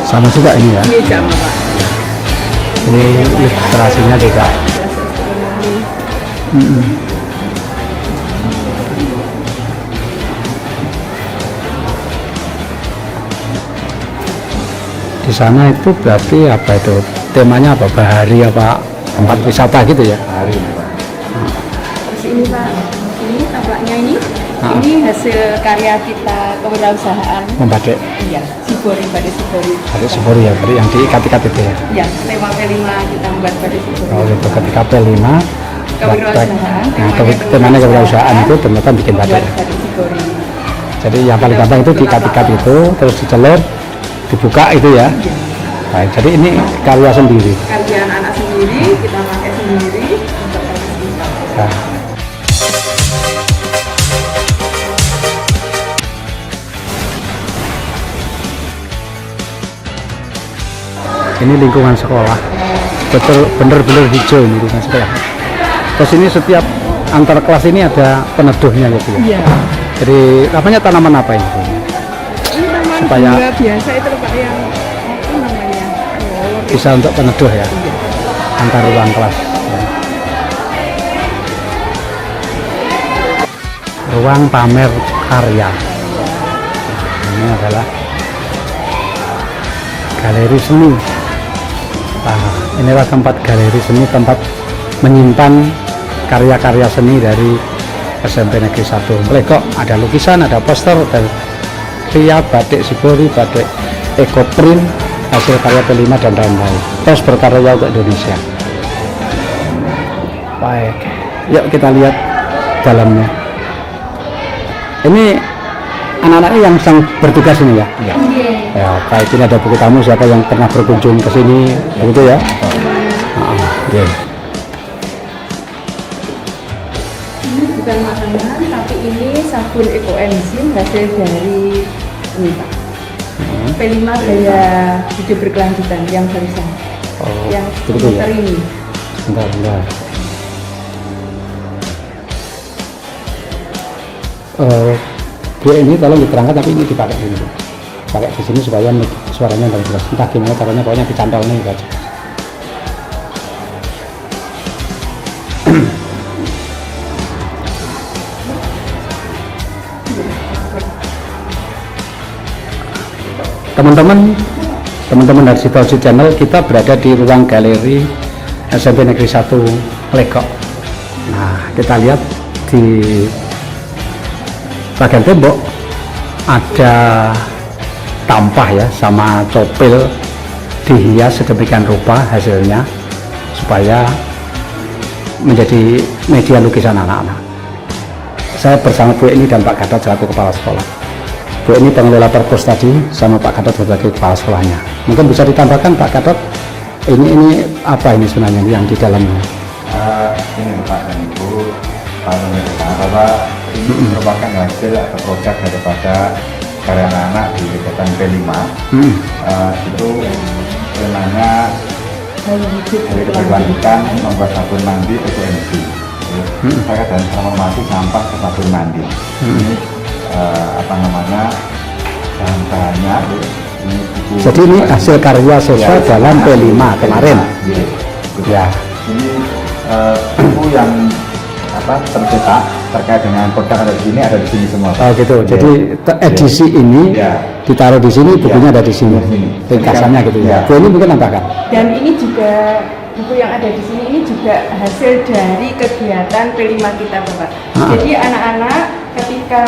Sama juga ini ya. Ini sama Pak. Ini ilustrasinya juga. Di sana itu berarti apa itu? Temanya apa? Bahari apa? Tempat wisata gitu ya? Hari ini Pak. Terus ini Pak, ini tampaknya ini hasil karya kita kewirausahaan. Membatik. Iya, Sibori, batik Sibori. Batik Sibori ya, batik yang diikat-ikat itu ya? Iya, tema P5 kita membuat batik Sibori. Oh gitu, ketika P5 Kewirausahaan. temanya kewirausahaan itu ternyata bikin batik. Membuat batik Sibori. Jadi yang paling gampang itu diikat-ikat itu, terus dicelur, dibuka itu ya? Iya. Baik, jadi ini karya sendiri. Karya anak sendiri, kita pakai sendiri untuk proses. Nah, ini lingkungan sekolah, bener-bener hijau ini lingkungan sekolah. Terus ini setiap antar kelas ini ada peneduhnya gitu ya. Iya. Jadi namanya tanaman apa ini? Ini taman Supaya- bunga biasa itu Pak yang apa namanya? Oh, Bisa untuk peneduh ya, antar ruang kelas. Ruang pamer karya. Ini adalah galeri seni. Nah, inilah tempat galeri seni, tempat menyimpan karya-karya seni dari SMP Negeri 1. Mulai kok ada lukisan, ada poster, dan via batik Sibori, batik ekoprint, hasil karya P5 dan lain-lain. Terus berkarya untuk Indonesia. Baik, yuk kita lihat dalamnya. Ini anak-anaknya yang sedang bertugas ini ya? Iya. Ya, baik, ini ada buku tamu siapa yang pernah berkunjung ke sini, begitu ya? Iya. ini bukan makanan, tapi ini sabun ekoenzim hasil dari ini Pak. P5 gaya hidup berkelanjutan yang barusan. Oh, Yang begitu ya? komputer ini. Bentar. Bu ini tolong diterangkan, tapi ini dipakai dulu. Pakai di sini supaya suaranya lebih jelas. Entah gimana caranya, pokoknya dicantol nih gitu aja. Teman-teman dari Situasi Channel, kita berada di ruang galeri SMP Negeri 1 Legok. Nah, kita lihat di bagian tembok ada tampah ya, sama copil dihias sedemikian rupa hasilnya supaya menjadi media lukisan anak-anak. Saya bersama Bu ini dan Pak Gatot selaku kepala sekolah. Bu ini pengelola perpus tadi, sama Pak Gatot sebagai kepala sekolahnya. Mungkin bisa ditambahkan Pak Gatot, ini apa ini sebenarnya yang di dalamnya? Ini Pak dan Ibu, Pak pemirsa, bahwa ini merupakan hasil atau produk daripada karya anak-anak di kegiatan P5. Itu temanya dari berkelanjutan membuat sabun mandi ekoenzim. Saya dan transformasi sampah ke sabun mandi. Ini bahan-bahannya ini buku. Jadi ini hasil karya siswa dalam P5 kemarin. Ya. Ini buku yang tercetak terkait dengan produk ada di sini, ada di sini semua. Oh gitu. Jadi edisi ini ditaruh di sini, bukunya ada di sini. Ringkasannya gitu ya. Bu ini mungkin tambahkan. Dan ini juga buku yang ada di sini ini juga hasil dari kegiatan P5 kita Bapak. Jadi anak-anak ketika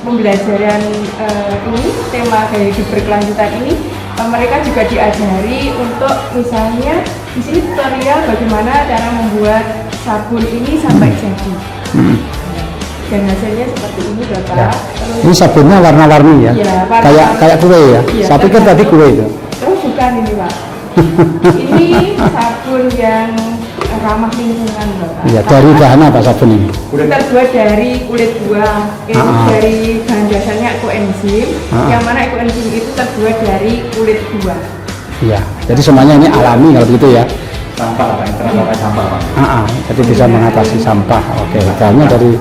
pembelajaran ini tema gaya hidup berkelanjutan ini mereka juga diajari untuk misalnya di sini tutorial bagaimana cara membuat sabun ini sampai jadi. Dan hasilnya seperti ini Bapak. Ya. Terus, Ini sabunnya warna-warni ya? Iya, warna-warni. Kayak kue ya? Iya, Saya pikir tadi kue itu. oh bukan ini Pak. Ini sabun yang ramah lingkungan Bapak. Iya, dari bahan apa sabun ini? Terbuat dari kulit buah, dari bahan dasarnya ekoenzim, yang mana ekoenzim itu terbuat dari kulit buah. Iya, jadi semuanya ini alami kalau begitu ya. sampah, yang sampah Pak. Jadi bisa mengatasi sampah. Oke, misalnya dari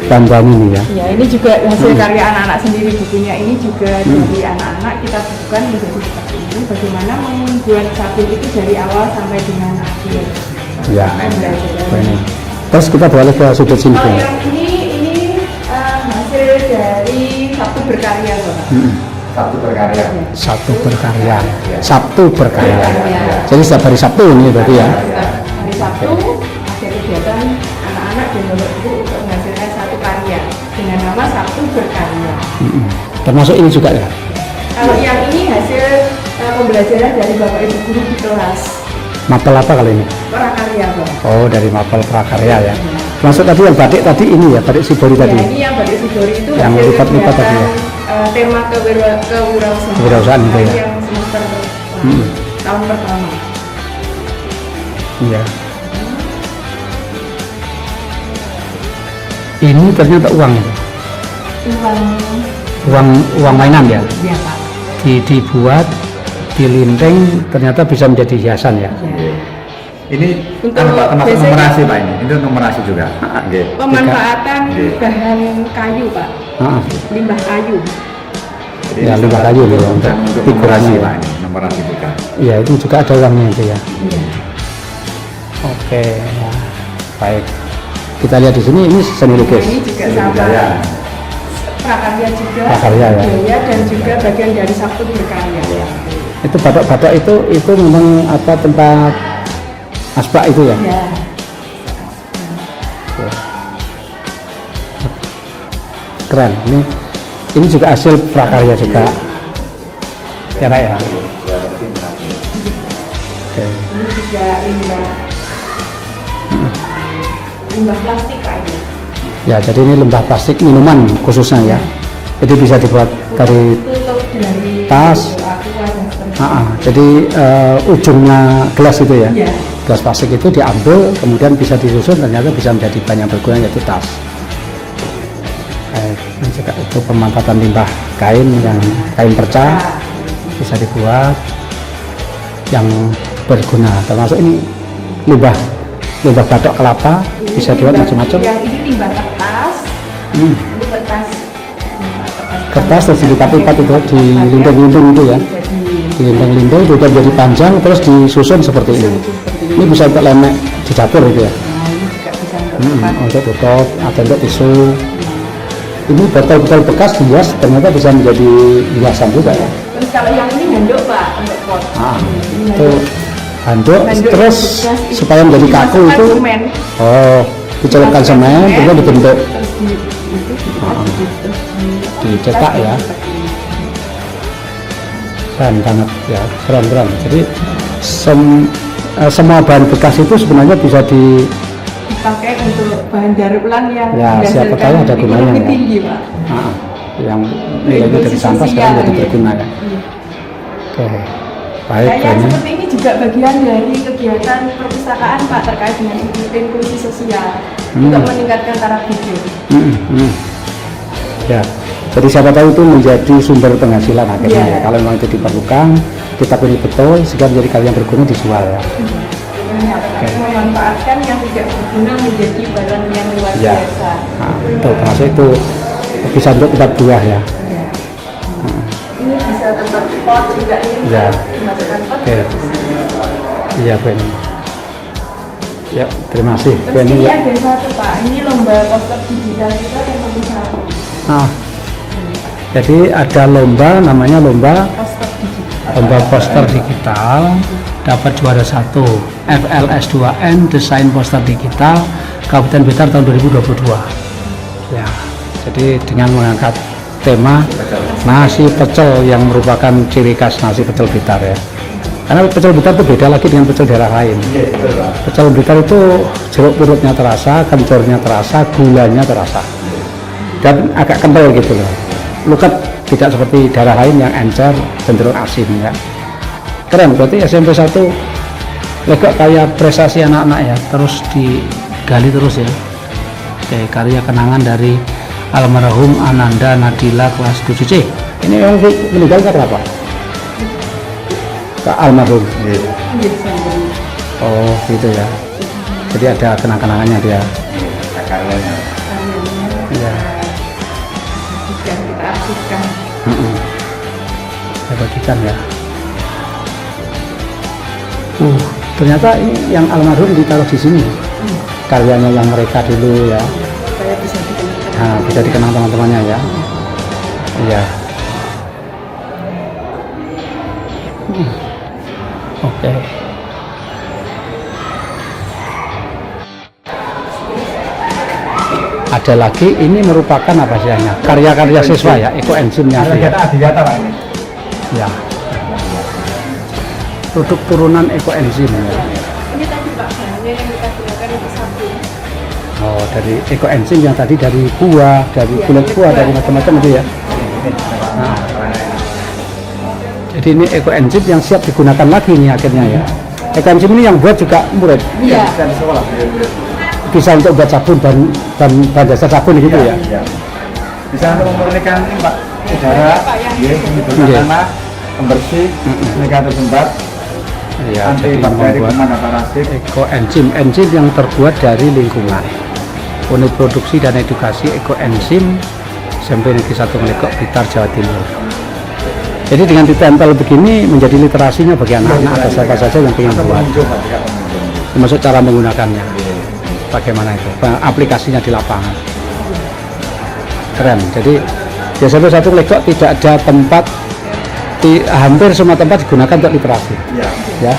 bahan-bahan ini ya. Ya, ini juga hasil karya anak-anak sendiri. Bukunya ini juga dari anak-anak kita bukukan menjadi seperti ini. Bagaimana membuat sabun itu dari awal sampai dengan akhir. Ya. Ini. Terus kita balik ke sudut sini. Kalau yang ini hasil dari Sabtu Berkarya, Bapak. Sabtu Berkarya. Sabtu Berkarya. Sabtu Berkarya. Ya. Jadi setiap hari Sabtu ini berarti ya. Hari Sabtu ada kegiatan anak-anak dan bapak ibu untuk menghasilkan satu karya dengan nama Sabtu Berkarya. Termasuk ini juga ya. Kalau yang ini hasil pembelajaran dari bapak ibu guru di kelas Mapel apa kali ini? prakarya, Bapak. Oh, dari Mapel Prakarya ya. Termasuk tadi yang batik tadi ini ya, batik Sibori Ya, tadi. ini yang batik Sidori itu Yang hasil lipat-lipat tadi ya. tema kewirausahaan. Kewirausahaan itu ya. Yang semester tahun pertama. Iya. Ini ternyata uang, uang mainan ya. Iya, Pak. Dibuat, dilinting, ternyata bisa menjadi hiasan ya. Ini Untuk termasuk biasanya- numerasi Pak ini. Itu numerasi juga. Nggih. Pemanfaatan Iya. bahan kayu, Pak. Limbah kayu. Jadi Ya, ini limbah salah kayu satu ya, untuk untuk figurasi numerasi ya. Pak ini, numerasi juga. Iya, itu juga ada uangnya itu ya. Iya. Oke, ya. Baik. Kita lihat di sini, ini seni Nah, lukis. ini juga Seni sama. budaya. Prakarya juga. Prakarya ya. Budaya dan juga bagian dari Sabtu Berkarya. Itu badak-badak itu memang apa tempat asbak itu ya. Ya. Keren. Ini juga hasil prakarya juga. Ya, Pak ya. Oke. Ini juga limbah plastik, Pak. Ini. Ya, jadi ini limbah plastik minuman khususnya ya. Jadi bisa dibuat dari Tutup dari tas. aqua dan seterusnya. Jadi ujungnya gelas itu ya. Iya. Gelas plastik itu diambil, kemudian bisa disusun, ternyata bisa menjadi banyak berguna yaitu tas. Ini juga itu pemanfaatan limbah kain yang kain perca bisa dibuat yang berguna. Termasuk ini limbah batok kelapa bisa dibuat macam-macam. Yang ini limbah kertas. Ini kertas. Kertas terus dilipat-lipat itu dilindung-lindung itu ya. Dilindung-lindung juga jadi panjang terus disusun seperti ini. Ini bisa untuk lemek di dapur itu ya. Nah, ini juga bisa untuk Untuk tutup atau untuk tisu. Ini botol-botol bekas dihias ternyata bisa menjadi hiasan juga ya. Terus kalau yang ini handuk, Pak, untuk pot. Ini Itu handuk terus bekas itu supaya menjadi kaku dimasukkan itu. semen. Oh, dicelupkan semen kemudian dibentuk, Terus dicetak ya. Keren banget ya, keren. Jadi semua bahan bekas itu sebenarnya bisa dipakai untuk bahan daur ulang yang Ya, siapa tahu ada gunanya ekonomi ya. tinggi, Pak. yang nilainya dari sampah sekarang jadi berguna ya. Oke, baik. Kayak seperti ini juga bagian dari kegiatan perpustakaan, Pak, terkait dengan inklusi sosial untuk meningkatkan taraf hidup. Ya, jadi siapa tahu itu menjadi sumber penghasilan akhirnya Iya. ya. Kalau memang itu diperlukan, kita pilih betul sehingga menjadi karya yang berguna dijual ya. Memanfaatkan yang tidak berguna menjadi barang yang luar Ya. biasa. Betul, termasuk itu bisa untuk tempat buah ya. Ya. Ini bisa tempat pot juga ini Ya. dimasukkan pot. Oke. Iya, Ben. Ya, terima kasih. Terus Ben ini ya. ada satu, Pak, ini lomba poster digital kita yang nomor 1. Jadi ada lomba namanya lomba Poster digital. poster digital, dapat juara 1 FLS 2N desain poster digital Kabupaten Blitar tahun 2022 ya. Jadi dengan mengangkat tema nasi pecel yang merupakan ciri khas nasi pecel Blitar ya, karena pecel Blitar itu beda lagi dengan pecel daerah lain. Pecel Blitar itu jeruk purutnya terasa, kencurnya terasa, gulanya terasa dan agak kental gitu loh. Lukat tidak seperti daerah lain yang encer cenderung asin ya. Keren, berarti SMP 1 legok kayak prestasi anak-anak ya, terus digali terus ya. Oke, karya kenangan dari almarhum Ananda Nadila kelas 7C. Ini yang meninggalnya berapa? Kak almarhum. Nggih. Oh gitu ya. Jadi ada kenang-kenangannya dia. Karyanya. Iya. Jika kita arsipkan. Saya bagikan ya. Ternyata ini yang almarhum ditaruh di sini. Karyanya yang mereka dulu ya. Supaya bisa dikenal. Nah, bisa dikenang teman-temannya ya. Iya. Oke. Ada lagi, ini merupakan apa istilahnya? Karya-karya siswa ya, ekoenzimnya. Adiyata Pak ini. Ya. Produk turunan ekoenzim ya. Ini tadi Pak bahannya yang kita gunakan untuk sabun. Oh, dari ekoenzim yang tadi dari buah, dari kulit buah, dari macam-macam itu ya. Nah, jadi ini ekoenzim yang siap digunakan lagi nih akhirnya ya. Ekoenzim ini yang buat juga murid. Iya. Bisa di sekolah. Bisa untuk buat sabun dan dasar sabun gitu ya. Iya. Bisa untuk memurnikan ini Pak udara, ya, pembersih Iya. tanah, pembersih, pencegahan tersumbat, Iya, anti jadi bakteri, membuat kuman, dan parasit. ekoenzim yang terbuat dari lingkungan. Unit produksi dan edukasi ekoenzim SMP Negeri 1 Melegok, Blitar, Jawa Timur. Jadi dengan ditempel begini menjadi literasinya bagi anak-anak atau siapa saja yang ingin buat. Termasuk cara menggunakannya. Bagaimana itu? Aplikasinya di lapangan. Keren. Jadi di SMP 1 Melegok tidak ada tempat, hampir semua tempat digunakan untuk literasi. Iya. Ya,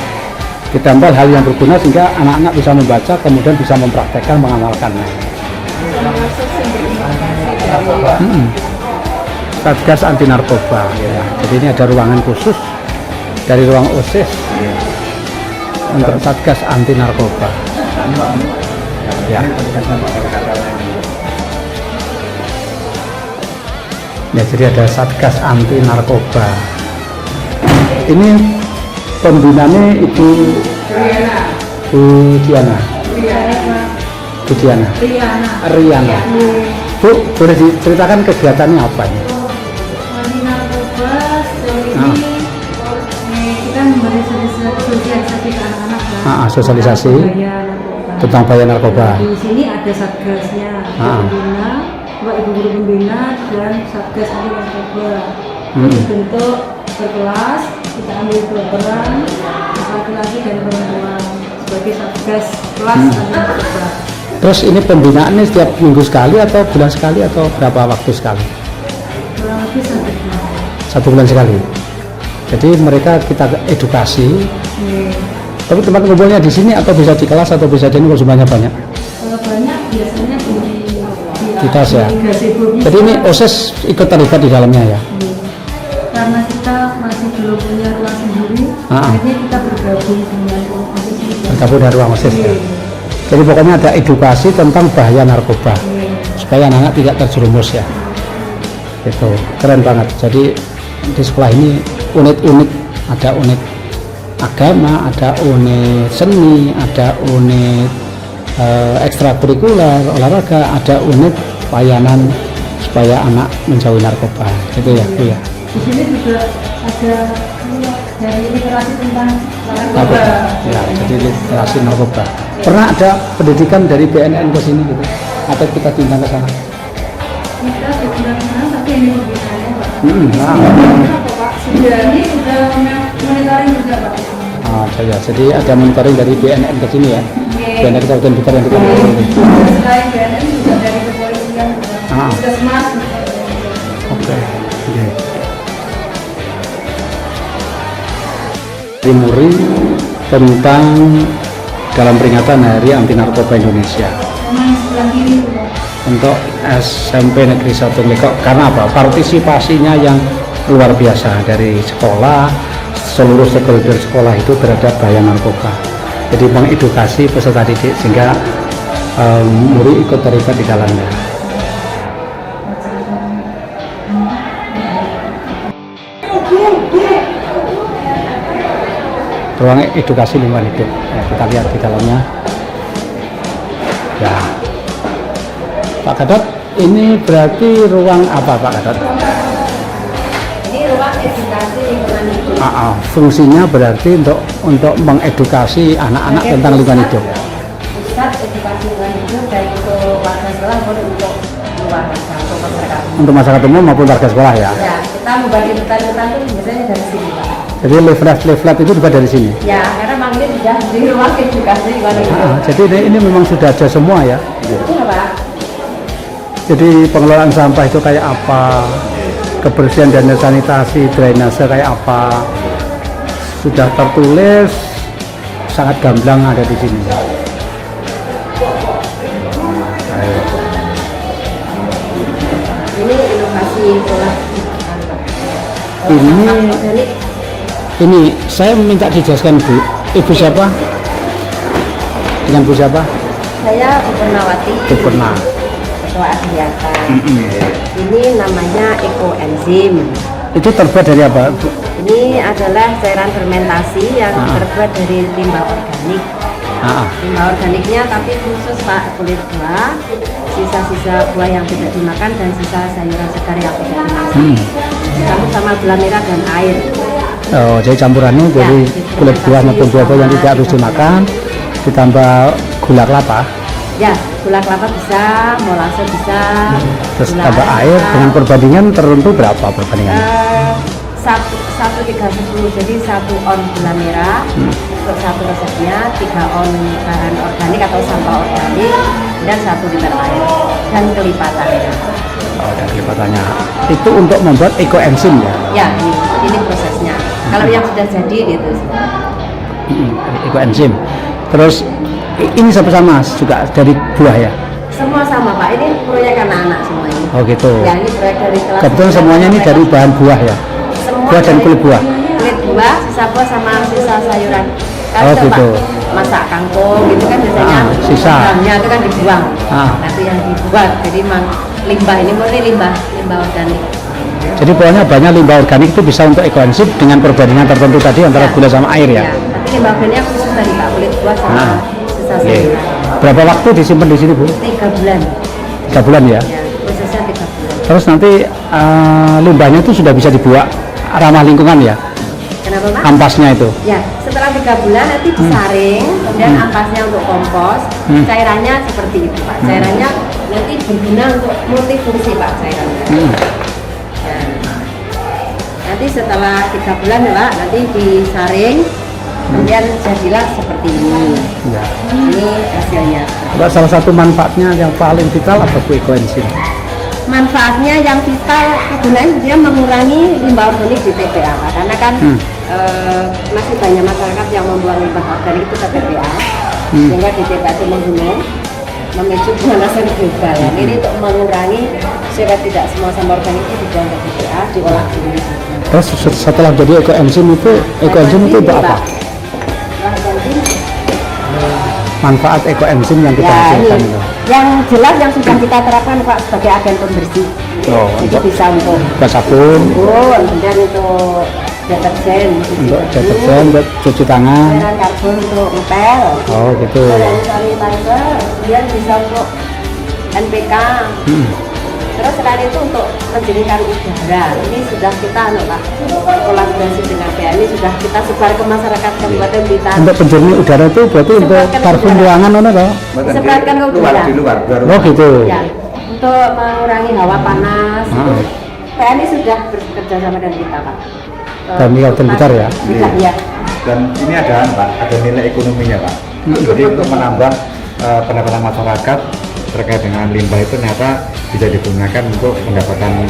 ditempel hal yang berguna sehingga anak-anak bisa membaca, kemudian bisa mempraktekkan, mengamalkannya. Satgas anti narkoba ya. Jadi ini ada ruangan khusus dari ruang OSIS untuk Satgas anti narkoba ya. Ya, jadi ada Satgas anti narkoba. Ini pembinanya Ibu Diana. Bu Diana. Riana. Bu, boleh diceritakan kegiatannya apa ini? Anti narkoba sejauh ini kita memberi sosialisasi ke anak-anak ya. Sosialisasi Bahaya narkoba. tentang bahaya narkoba. Di sini ada satgasnya, pembina, ibu guru pembina dan satgas anti narkoba. Itu bentuk berkelas, kita ambil peran laki-laki dan perempuan sebagai satgas kelas anti narkoba. Terus ini pembinaan ini setiap minggu sekali atau bulan sekali atau berapa waktu sekali? Kurang lebih 1 bulan. 1 bulan sekali. Jadi mereka kita edukasi. Tapi tempat ngumpulnya di sini atau bisa di kelas atau bisa di ini kalau jumlahnya banyak? Kalau banyak biasanya Di tas ya. Jadi ini OSIS ikut terlibat di dalamnya ya. Karena kita masih belum punya ruang sendiri, akhirnya kita bergabung dengan OSIS ini. Bergabung dari ruang OSIS ya. Jadi pokoknya ada edukasi tentang bahaya narkoba supaya anak-anak tidak terjerumus ya. Itu keren banget. Jadi di sekolah ini unit-unit, ada unit agama, ada unit seni, ada unit ekstrakurikuler olahraga, ada unit layanan supaya anak menjauhi narkoba. Gitu ya, Bu ya. Di sini juga ada dari literasi tentang Narkoba. Ya, jadi literasi narkoba. Pernah ada pendidikan dari BNN ke sini gitu? Atau kita tinggal ke sana? kita sudah kenal, tapi ini lebih saya Pak. Sudah Ini sudah monitoring juga Pak. Ya. Jadi ada monitoring dari BNN ke sini ya. BNN Kabupaten Blitar yang kita monitoring. Selain BNN juga dari kepolisian, Puskesmas. Oke. Muri tentang dalam peringatan Hari Anti Narkoba Indonesia Memang sebelah kiri Pak. untuk SMP Negeri 1 Melegok. Karena apa? Partisipasinya yang luar biasa dari sekolah, seluruh stakeholder sekolah itu terhadap bahaya narkoba. Jadi mengedukasi peserta didik sehingga murid ikut terlibat di dalamnya. Ruang edukasi lingkungan hidup. Ya, kita lihat di dalamnya. Ya, Pak Gatot, ini berarti ruang apa Pak Gatot? Ini ruang edukasi lingkungan hidup. Fungsinya berarti untuk mengedukasi anak-anak tentang lingkungan hidup. Pusat edukasi lingkungan hidup baik untuk warga sekolah maupun untuk warga untuk masyarakat. Untuk masyarakat umum maupun warga sekolah ya. Ya, kita membagi hutan-hutan itu biasanya dari sini Pak. Jadi leaflet itu juga dari sini. Ya, karena memang ini sudah di ruang edukasi lingkungan hidup. Jadi ini memang sudah ada semua ya. Itu Pak. Jadi pengelolaan sampah itu kayak apa, kebersihan dan sanitasi, drainase kayak apa, sudah tertulis, sangat gamblang ada di sini. Ini inovasi pola. Ini saya minta dijelaskan Bu. Ibu siapa? Dengan Bu siapa? Saya Bu Purnawati. Bu Purna. Ketua Adiata. Ini namanya ekoenzim. Itu terbuat dari apa, Bu? Ini adalah cairan fermentasi yang terbuat dari limbah organik. Limbah organiknya tapi khusus Pak, kulit buah, sisa-sisa buah yang tidak dimakan dan sisa sayuran segar yang tidak dimakan. Campur sama gula merah dan air. Oh, jadi campurannya dari kulit buah maupun buah-buah yang tidak harus dimakan, ditambah gula kelapa. Ya, gula kelapa bisa, molase bisa. Terus tambah air dengan perbandingan tertentu berapa perbandingan? 1:3:10, jadi 1 on gula merah untuk 1 resepnya, 3 on bahan organik atau sampah organik dan 1 liter air dan kelipatannya. Oh, dan kelipatannya itu untuk membuat ekoenzim ya? Ya, ini prosesnya. Kalau yang sudah jadi gitu. Ekoenzim. Terus ini sama juga dari buah ya? Semua sama Pak, ini proyek anak-anak semua ini. Oh gitu. Ya, ini proyek dari kelas. Kebetulan semuanya ini dari bahan buah ya? Semua Buah dan kulit buah? Kulit buah, sisa buah sama sisa sayuran. Kalau Oh, coba gitu. masak kangkung gitu kan biasanya sisa. bahannya itu kan dibuang. Nah, itu yang dibuat, jadi memang limbah ini murni limbah organik. jadi pokoknya banyak limbah organik itu bisa untuk ekoenzim dengan perbandingan tertentu tadi antara gula sama air ya? Tapi limbah organiknya khusus dari Pak, kulit buah sama sisa sayuran. Berapa waktu disimpan di sini Bu? 3 bulan. 3 bulan ya? Ya, prosesnya 3 bulan. Terus nanti limbahnya itu sudah bisa dibuat ramah lingkungan ya? Kenapa Pak? Ampasnya itu? Ya, setelah 3 bulan nanti disaring, kemudian ampasnya untuk kompos, cairannya seperti itu Pak. Cairannya nanti berguna untuk multifungsi Pak cairannya. Ya. Nanti setelah 3 bulan ya Pak, nanti disaring, kemudian jadilah seperti ini. Ya. Ini hasilnya. Mbak, salah satu manfaatnya yang paling vital apa Bu ekoenzim? Manfaatnya yang vital kegunaan dia mengurangi limbah organik di TPA Pak. Karena kan masih banyak masyarakat yang membuang limbah organik itu ke TPA, sehingga di TPA itu menggunung, memicu pemanasan global. Ini untuk mengurangi sehingga tidak semua sampah organik itu dibuang ke TPA, diolah sendiri. Terus setelah jadi ekoenzim itu untuk apa? Manfaat ekoenzim yang kita hasilkan itu? Yang jelas yang sudah kita terapkan Pak sebagai agen pembersih. Jadi bisa untuk sabun, kemudian untuk deterjen, untuk cuci tangan. cairan karbon untuk ngepel. Oh gitu. Dan sanitizer, kemudian bisa untuk NPK. Terus selain itu untuk menjernihkan udara, ini sudah kita Pak, kolaborasi dengan PMI sudah kita sebar ke masyarakat Kabupaten Blitar. Untuk penjernih udara itu berarti untuk karbon ruangan mana toh? Disebarkan ke udara. Di luar. Oh gitu. Ya, untuk mengurangi hawa panas. PMI sudah bekerja sama dengan kita Pak. PMI Kabupaten Blitar ya? Sudah ya. Dan ini ada nilai ekonominya Pak. Jadi untuk menambah pendapatan masyarakat terkait dengan limbah itu ternyata bisa digunakan untuk pendapatan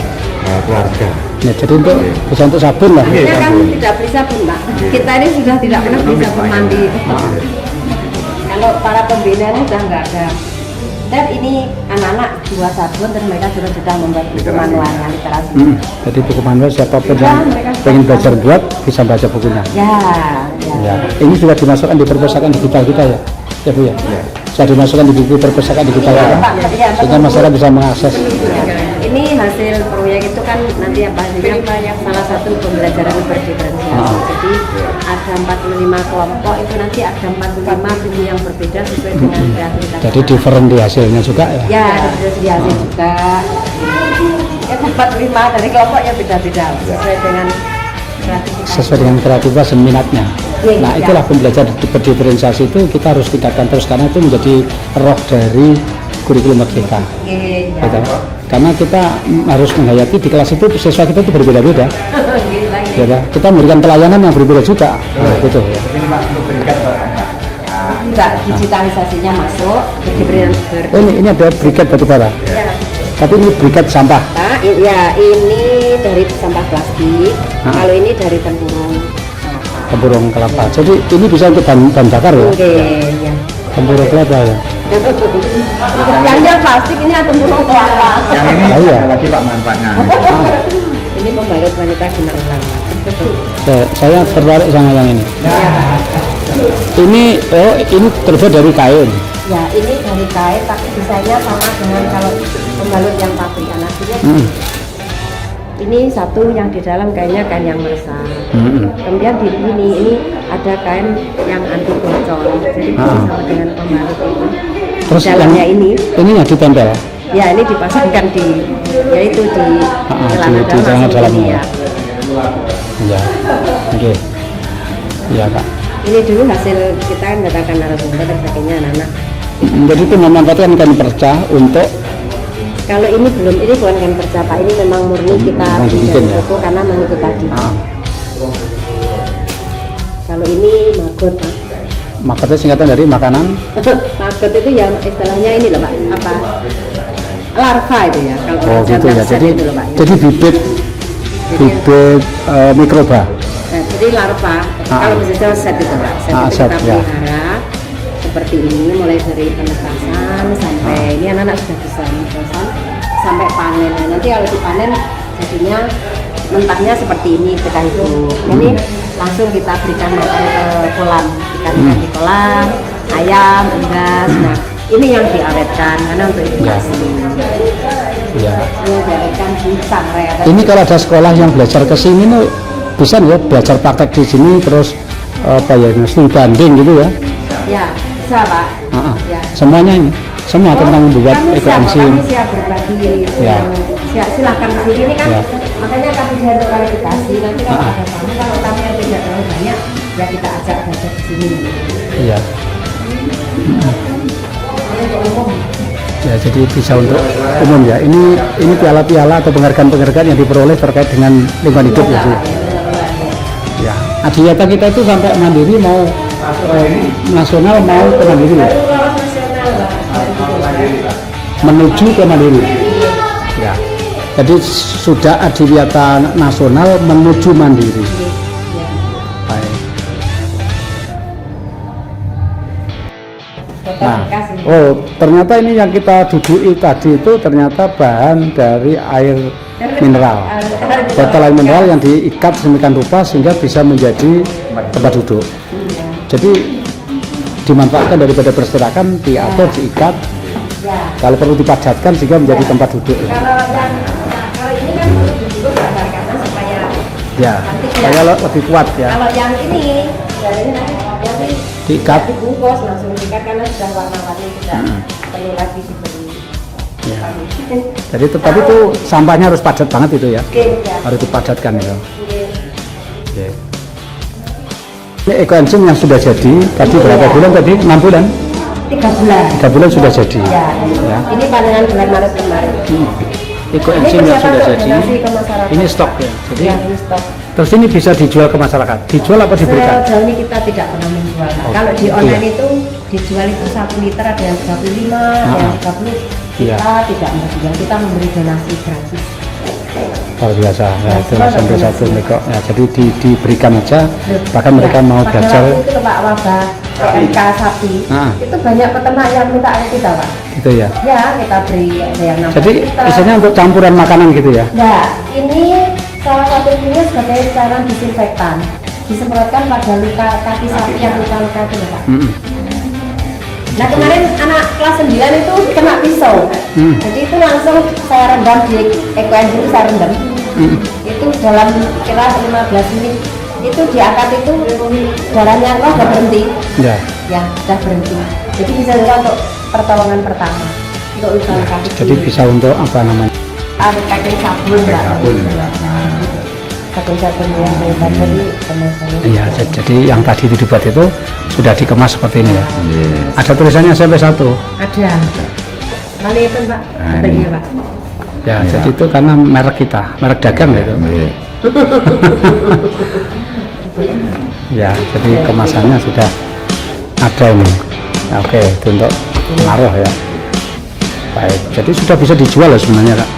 keluarga. Ya, jadi bisa untuk sabun lah. Kita kan tidak beli sabun Pak. Kita ini sudah tidak pernah beli sabun mandi. Kalau para pembina ini sudah nggak ada. Dan ini anak-anak 2 sabun dan mereka sudah membuat buku manualnya literasi. Jadi buku manual siapapun yang pengen belajar buat bisa baca bukunya. Ya. Ini sudah dimasukkan di perpustakaan digital kita ya? Ya Bu ya? Sudah dimasukkan di buku perpustakaan digital ya? Sehingga masyarakat bisa mengakses. Ini hasil proyek itu kan nanti hasilnya salah satu pembelajaran berdiferensiasi. Jadi ada 45 kelompok, itu nanti ada 45 buku yang berbeda sesuai dengan kreativitas. Jadi different di hasilnya juga ya? Ya, ada di hasil juga. Ya 45 dari kelompok yang beda-beda sesuai dengan sesuai dengan kreativitas dan minatnya. Iya, Nah, iya. itulah pembelajaran berdiferensiasi itu kita harus tingkatkan terus karena itu menjadi roh dari kurikulum merdeka. Iya, Gitu. Karena kita harus menghayati di kelas itu siswa kita itu berbeda-beda. Ya, kan? Kita memberikan pelayanan yang berbeda juga. Nah, gitu ya. Ini Pak untuk berikan Pak. Enggak, digitalisasinya masuk, Ini ada briket batubara. Tapi ini briket sampah. Nah, ya ini dari sampah plastik, kalau ini dari tempurung. Tempurung kelapa. Jadi ini bisa untuk bahan bakar ya. Oke, ya. Tempurung kelapa ya. Yang plastik ini tempurung kelapa. Yang ini Oh, iya. ada lagi Pak manfaatnya. Ini pembalut wanita guna ulang. Saya tertarik sama yang ini. Ini terbuat dari kain. Ya, ini dari kain, tapi desainnya sama dengan kalau pembalut yang pabrikan aslinya. Ini satu yang di dalam kainnya kain yang meresap. Kemudian di ini ada kain yang anti bocor. Jadi sama dengan pembalut itu. Terus Dalamnya yang- ini, ini yang ditempel. ya ini dipasangkan di, yaitu di di celana dalamnya. ya. Ya. Oke. Iya, Kak. Ini dulu hasil kita mendatangkan narasumber dan sebagainya anak-anak. Jadi itu memanfaatkan kain perca untuk Kalau ini belum, ini bukan kain perca Pak, ini memang murni kita Memang beli dibikin, dari ya? toko karena mau itu tadi. ah, Kalau ini maggot Pak. makanya singkatan dari makanan. Maggot itu yang istilahnya ini loh Pak, apa? Larva itu ya. Kalau Oh, orang gitu ya. Jawa Jadi itu loh Pak. jadi bibit mikroba. Nah, jadi larva, kalau misalnya set itu Pak, set itu set, kita ya. pelihara seperti ini, mulai dari penetasan sampai ini anak-anak sudah bisa penetasan sampai panen. Nah, nanti kalau dipanen jadinya mentahnya seperti ini kita hidup. Ini langsung kita berikan makan ke kolam, ikan-ikan di kolam, ayam, unggas. Nah, ini yang diawetkan karena untuk edukasi. Ya. Ini diawetkan di sangrai. Ini kalau ada sekolah yang belajar ke sini nih bisa ya belajar praktek di sini terus apa ya studi banding gitu ya. Ya, bisa Pak. Ya. Semuanya ini semua tentang membuat Kami ekoenzim. siap berbagi. Ya. Silahkan ke sini ini kan. Ya. Makanya kami diajak klarifikasi. Nanti kalau ada tamu, kalau tamu yang tidak terlalu banyak, ya kita ajak belajar di sini. Iya. Untuk umum. Ya, jadi bisa untuk umum ya. Ini piala-piala atau penghargaan-penghargaan yang diperoleh terkait dengan lingkungan hidup ya. Bu. Ya. Adiata kita itu sampai mandiri mau nasional mau ke mandiri ya. Menuju ke mandiri. Ya. Jadi sudah adiwiyata nasional menuju mandiri. Baik. Nah, ternyata ini yang kita duduki tadi itu ternyata bahan dari air mineral. Botol air mineral yang diikat sedemikian rupa sehingga bisa menjadi tempat duduk. Jadi dimanfaatkan daripada berserakan, diatur, diikat. Kalau perlu dipadatkan sehingga menjadi tempat duduk. Kalau ini kan dulu gambar karena supaya Ya, supaya lebih kuat ya. kalau yang ini, ya ini nanti Diikat. dibungkus langsung diikat karena sudah warna-warni tidak perlu lagi dibeli. Ya. Jadi tetapi itu sampahnya harus padat banget itu ya. Oke, ya. Harus dipadatkan itu. Oke. Oke. Ini ekoenzim yang sudah jadi tadi berapa bulan tadi? 6 bulan? 3 bulan. 3 bulan sudah jadi. Ya. Ya. Ini panengan bulan Maret kemarin. Ekoenzim Ini yang persiapan sudah untuk jadi. donasi ke masyarakat. Ini stok ya. Jadi Ya, ini stok. terus ini bisa dijual ke masyarakat. Dijual apa diberikan? Sejauh ini kita tidak pernah menjual. Oh, Kalau di iya. online itu dijual itu 1 liter ada yang 35, ada yang 30. Iya. Kita tidak menjual, kita memberi donasi gratis. Luar biasa ya, itu semua sampai donasi. 1 mega. Ya, jadi diberikan aja. Bahkan mereka Ya, mau pada belajar. waktu itu Pak wabah PMK sapi, itu banyak peternak yang minta air kita Pak. Gitu ya. Ya kita beri ada yang 60 Jadi liter. isinya untuk campuran makanan gitu ya. Nah, ini salah satu ini sebagai cairan disinfektan. Disemprotkan pada luka kaki sapi yang luka-luka itu ya, Pak. Nah kemarin anak kelas 9 itu kena pisau. Jadi itu langsung saya rendam di ekoenzim itu saya rendam. Itu dalam kira 15 menit itu diangkat itu darahnya keluar sudah berhenti. Ya. Ya, sudah berhenti. Jadi bisa juga untuk pertolongan pertama. Untuk luka-luka Jadi bisa untuk apa namanya? pakai sabun Mbak. Sabun ya. Nah, sabun-sabun yang hebat tadi sama saya. Iya, jadi yang tadi itu dibuat itu sudah dikemas seperti ini ya. Yes. Ada tulisannya SMP 1. Ada. Mana itu Mbak? Nah, Ada ini. iya Pak. Ya, Iya. jadi itu karena merek kita, merek dagang gitu. Iya. Ya, jadi kemasannya sudah ada ini. Ya, oke, itu untuk pengaruh ya. Baik, jadi sudah bisa dijual loh sebenarnya Kak.